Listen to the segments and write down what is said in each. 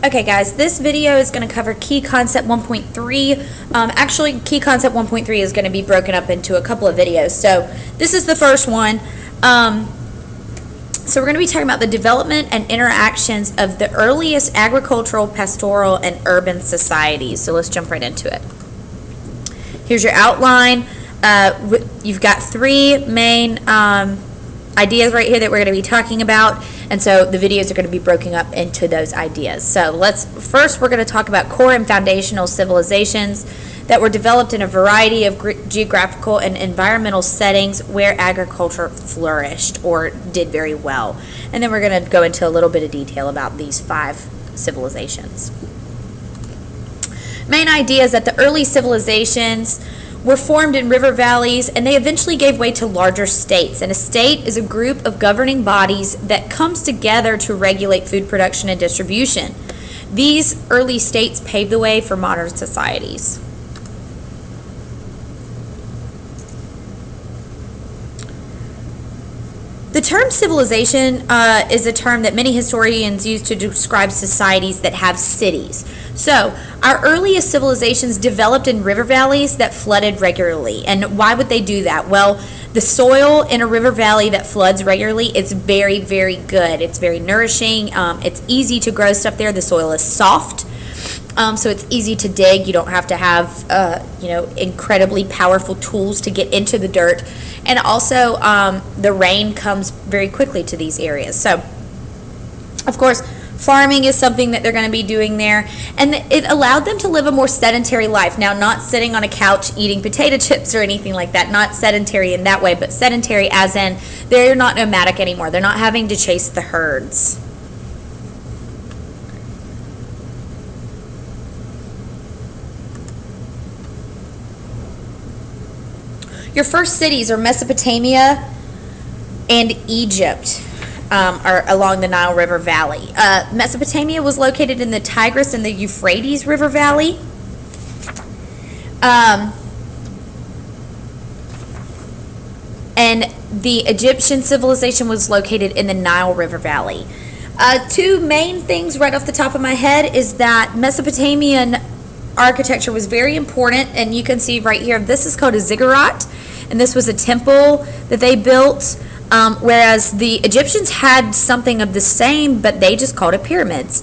Okay guys, this video is going to cover Key Concept 1.3. Actually, Key Concept 1.3 is going to be broken up into a couple of videos. So this is the first one. So we're going to be talking about the development and interactions of the earliest agricultural, pastoral, and urban societies. So let's jump right into it. Here's your outline. You've got three main ideas right here that we're going to be talking about, and so the videos are going to be broken up into those ideas. So first we're going to talk about core and foundational civilizations that were developed in a variety of geographical and environmental settings where agriculture flourished or did very well. And then we're going to go into a little bit of detail about these 5 civilizations. Main idea is that the early civilizations were formed in river valleys, and they eventually gave way to larger states. And a state is a group of governing bodies that comes together to regulate food production and distribution. These early states paved the way for modern societies. The term civilization is a term that many historians use to describe societies that have cities. So, our earliest civilizations developed in river valleys that flooded regularly. And why would they do that? Well, the soil in a river valley that floods regularly is very, very good. It's very nourishing. It's easy to grow stuff there. The soil is soft. So it's easy to dig. You don't have to have, incredibly powerful tools to get into the dirt. And also, the rain comes very quickly to these areas. So, of course, farming is something that they're going to be doing there. And it allowed them to live a more sedentary life. Now, not sitting on a couch eating potato chips or anything like that. Not sedentary in that way, but sedentary as in they're not nomadic anymore. They're not having to chase the herds. Your first cities are Mesopotamia and Egypt, are along the Nile River Valley. Mesopotamia was located in the Tigris and the Euphrates River Valley. And the Egyptian civilization was located in the Nile River Valley. 2 main things right off the top of my head is that Mesopotamian architecture was very important, and you can see right here, this is called a ziggurat, and this was a temple that they built, whereas the Egyptians had something of the same, but they just called it pyramids.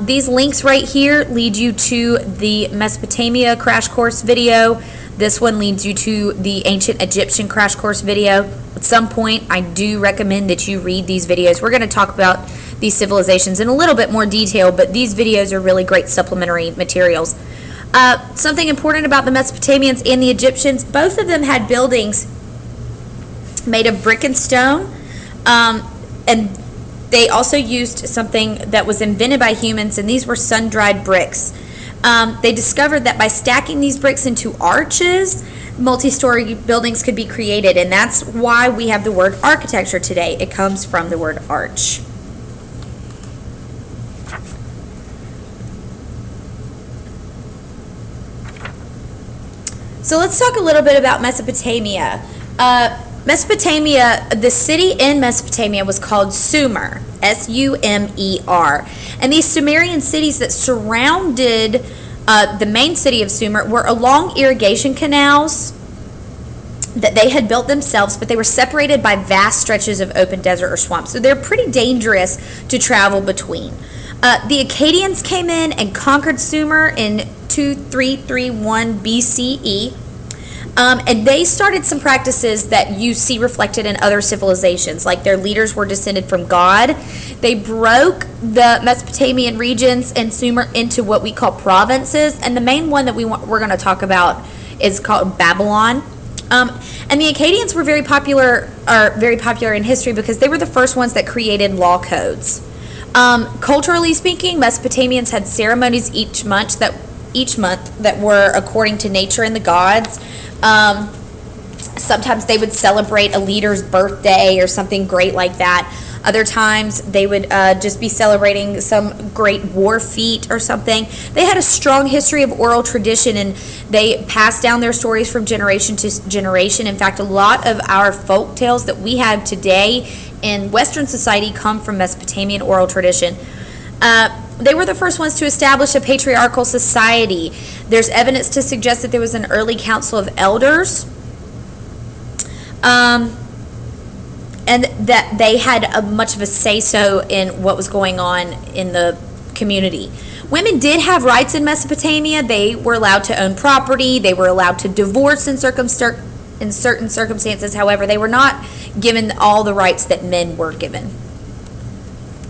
These links right here lead you to the Mesopotamia crash course video. This one leads you to the ancient Egyptian crash course video. At some point, I do recommend that you read these videos. We're going to talk about these civilizations in a little bit more detail, but these videos are really great supplementary materials. Something important about the Mesopotamians and the Egyptians, both of them had buildings made of brick and stone, and they also used something that was invented by humans, and these were sun-dried bricks. They discovered that by stacking these bricks into arches, multi-story buildings could be created, and that's why we have the word architecture today. It comes from the word arch. So let's talk a little bit about Mesopotamia. Mesopotamia, the city in Mesopotamia was called Sumer, S-U-M-E-R. And these Sumerian cities that surrounded the main city of Sumer were along irrigation canals that they had built themselves, but they were separated by vast stretches of open desert or swamp. So they're pretty dangerous to travel between. The Akkadians came in and conquered Sumer in 2331 BCE. And they started some practices that you see reflected in other civilizations, like their leaders were descended from God. They broke the Mesopotamian regions and Sumer into what we call provinces, and the main one that we're going to talk about is called Babylon. And the Akkadians were very popular in history because they were the first ones that created law codes. Culturally speaking, Mesopotamians had ceremonies each month that were according to nature and the gods. Sometimes they would celebrate a leader's birthday or something great like that. Other times they would just be celebrating some great war feat or something. They had a strong history of oral tradition, and they passed down their stories from generation to generation. In fact, a lot of our folk tales that we have today in Western society come from Mesopotamian oral tradition. They were the first ones to establish a patriarchal society. There's evidence to suggest that there was an early council of elders, and that they had much of a say-so in what was going on in the community. Women did have rights in Mesopotamia. They were allowed to own property. They were allowed to divorce in certain circumstances. However, they were not given all the rights that men were given.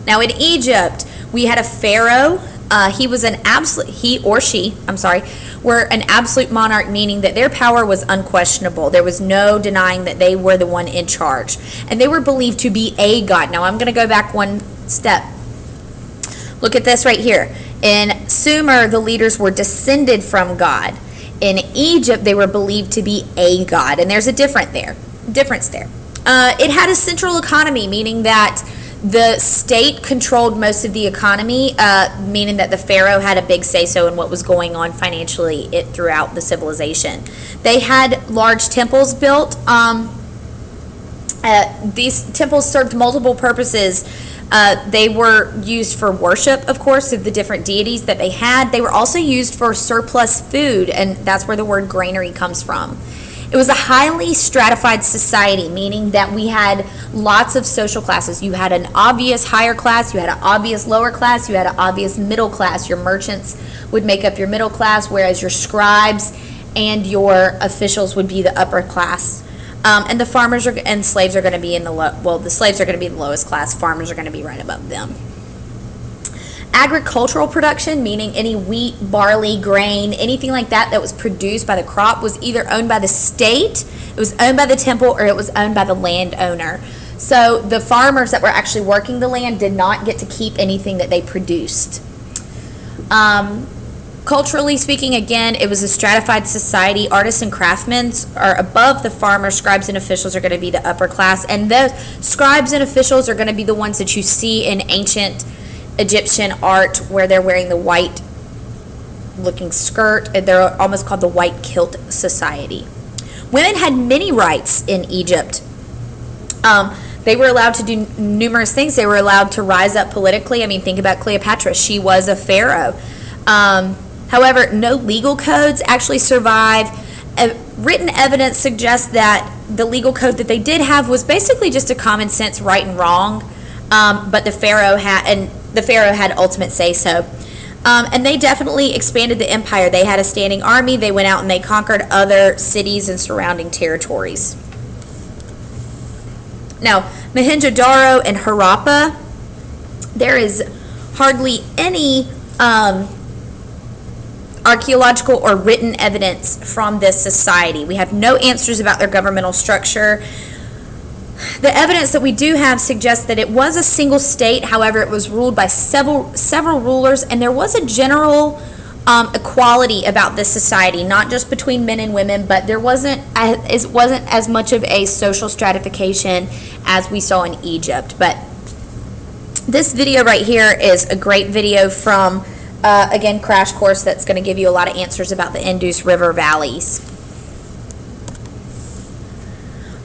Now, in Egypt, we had a pharaoh. He was an absolute, were an absolute monarch, meaning that their power was unquestionable. There was no denying that they were the one in charge. And they were believed to be a god. Now, I'm going to go back one step. Look at this right here. In Sumer, the leaders were descended from God. In Egypt, they were believed to be a god. And there's a difference there. It had a central economy, meaning that the state controlled most of the economy, meaning that the pharaoh had a big say-so in what was going on financially throughout the civilization. They had large temples built. These temples served multiple purposes. They were used for worship, of course, of the different deities that they had. They were also used for surplus food, and that's where the word granary comes from. It was a highly stratified society, meaning that we had lots of social classes. You had an obvious higher class, you had an obvious lower class, you had an obvious middle class. Your merchants would make up your middle class, whereas your scribes and your officials would be the upper class. And the farmers and slaves are going to be in the slaves are going to be the lowest class. Farmers are going to be right above them. Agricultural production, meaning any wheat, barley, grain, anything like that that was produced by the crop, was either owned by the state, it was owned by the temple, or it was owned by the landowner. So the farmers that were actually working the land did not get to keep anything that they produced. Culturally speaking, again, it was a stratified society. Artists and craftsmen are above the farmers. Scribes and officials are going to be the upper class. And the scribes and officials are going to be the ones that you see in ancient Egyptian art, where they're wearing the white looking skirt. They're almost called the white kilt society. Women had many rights in Egypt. They were allowed to do numerous things. They were allowed to rise up politically. I mean, think about Cleopatra. She was a pharaoh. However, no legal codes actually survive. Written evidence suggests that the legal code that they did have was basically just a common sense right and wrong, but the pharaoh had ultimate say-so. And they definitely expanded the empire. They had a standing army. They went out and they conquered other cities and surrounding territories. Now, Mohenjo-Daro and Harappa, there is hardly any archaeological or written evidence from this society. We have no answers about their governmental structure. The evidence that we do have suggests that it was a single state. However, it was ruled by several rulers, and there was a general equality about this society, not just between men and women, but it wasn't as much of a social stratification as we saw in Egypt. But this video right here is a great video from again, Crash Course, that's going to give you a lot of answers about the Indus River valleys.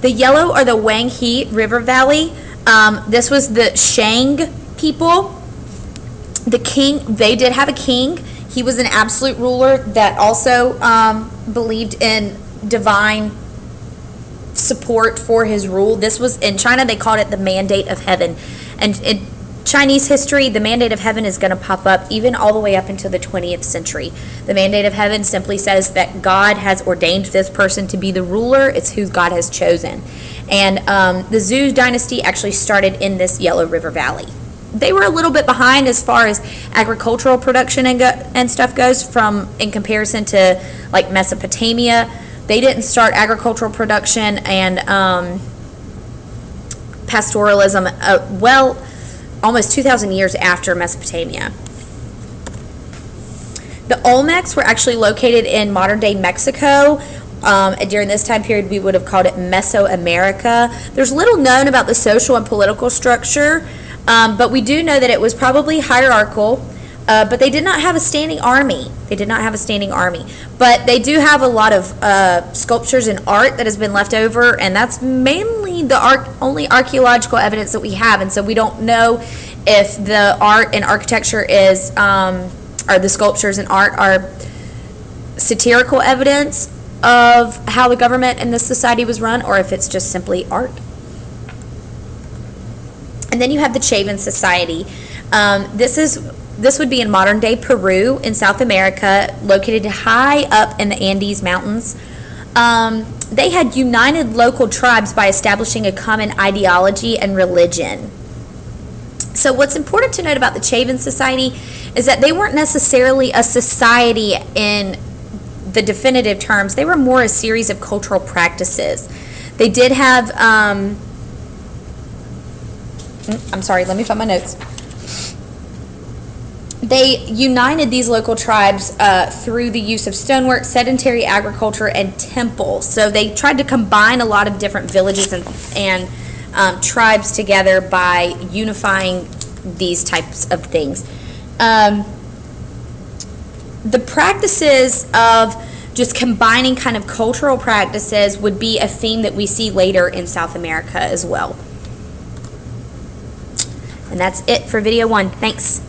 The yellow or the Wang He River Valley, this was the Shang people. The king, they did have a king. He was an absolute ruler that also believed in divine support for his rule. This was in China, they called it the Mandate of Heaven. And in Chinese history, the Mandate of Heaven is going to pop up even all the way up until the 20th century. The Mandate of Heaven simply says that God has ordained this person to be the ruler. It's who God has chosen. And the Zhou dynasty actually started in this Yellow River Valley. They were a little bit behind as far as agricultural production and stuff goes in comparison to like Mesopotamia. They didn't start agricultural production and pastoralism almost 2,000 years after Mesopotamia. The Olmecs were actually located in modern-day Mexico. During this time period, we would have called it Mesoamerica. There's little known about the social and political structure, but we do know that it was probably hierarchical, but they did not have a standing army. But they do have a lot of sculptures and art that has been left over, and that's mainly the only archaeological evidence that we have, and so we don't know if the art and architecture is, or the sculptures and art are satirical evidence of how the government and the society was run, or if it's just simply art. And then you have the Chavin Society. This would be in modern day Peru in South America, located high up in the Andes Mountains. They had united local tribes by establishing a common ideology and religion. So what's important to note about the Chavin Society is that they weren't necessarily a society in the definitive terms. They were more a series of cultural practices. They did have, I'm sorry, let me find my notes. They united these local tribes through the use of stonework, sedentary agriculture, and temples. So they tried to combine a lot of different villages and tribes together by unifying these types of things. The practices of just combining kind of cultural practices would be a theme that we see later in South America as well. And that's it for video 1. Thanks.